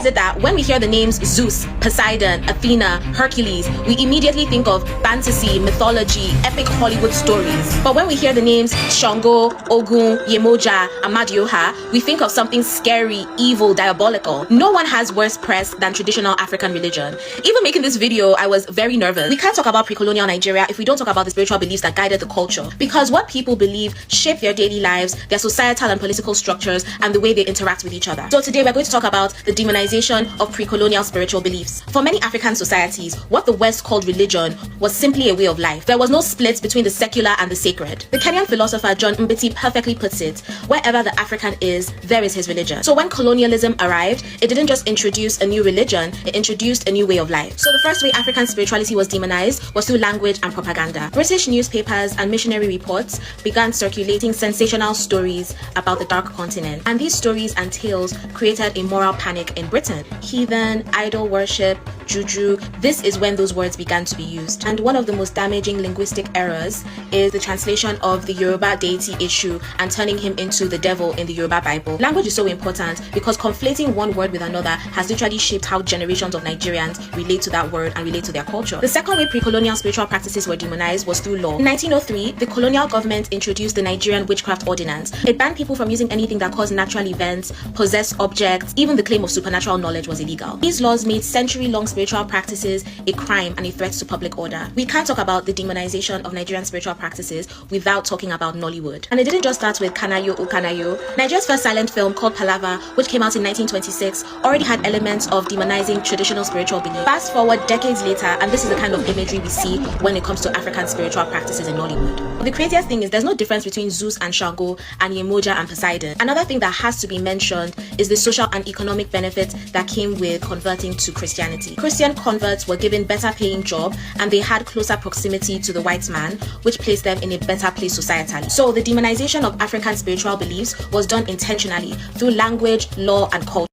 is it that when we hear the names Zeus, Poseidon, Athena, Hercules, we immediately think of fantasy, mythology, epic Hollywood stories? But when we hear the names Shango, Ogun, Yemoja, Amadioha, we think of something scary, evil, diabolical. No one has worse press than traditional African religion. Even making this video, I was very nervous. We can't talk about pre-colonial Nigeria if we don't talk about the spiritual beliefs that guided the culture. Because what people believe shape their daily lives, their societal and political structures, and the way they interact with each other. So today we're going to talk about the demonization of pre-colonial spiritual beliefs. For many African societies, what the West called religion was simply a way of life. There was no split between the secular and the sacred. The Kenyan philosopher John Mbiti perfectly puts it, wherever the African is, there is his religion. So when colonialism arrived, it didn't just introduce a new religion, it introduced a new way of life. So the first way African spirituality was demonized was through language and propaganda. British newspapers and missionary reports began circulating sensational stories about the dark continent. And these stories and tales created a moral panic in Britain. Heathen, idol worship, juju, this is when those words began to be used. And one of the most damaging linguistic errors is the translation of the Yoruba deity Eshu and turning him into the devil in the Yoruba Bible. Language is so important because conflating one word with another has literally shaped how generations of Nigerians relate to that word and relate to their culture. The second way pre-colonial spiritual practices were demonized was through law. In 1903, the colonial government introduced the Nigerian Witchcraft Ordinance. It banned people from using anything that caused natural events, possessed objects, even the claim of supernatural knowledge was illegal. These laws made century-long spiritual practices a crime and a threat to public order. We can't talk about the demonization of Nigerian spiritual practices without talking about Nollywood. And it didn't just start with Kanayo Ukanayo. Nigeria's first silent film called Palava, which came out in 1926, already had elements of demonizing traditional spiritual belief. Fast forward decades later, and this is the kind of imagery we see when it comes to African spiritual practices in Nollywood. The craziest thing is there's no difference between Zeus and Shango and Yemoja and Poseidon. Another thing that has to be mentioned is the social and economic benefits that came with converting to Christianity. Christian converts were given better paying job and they had closer proximity to the white man, which placed them in a better place societally. So the demonization of African spiritual beliefs was done intentionally through language, law, and culture.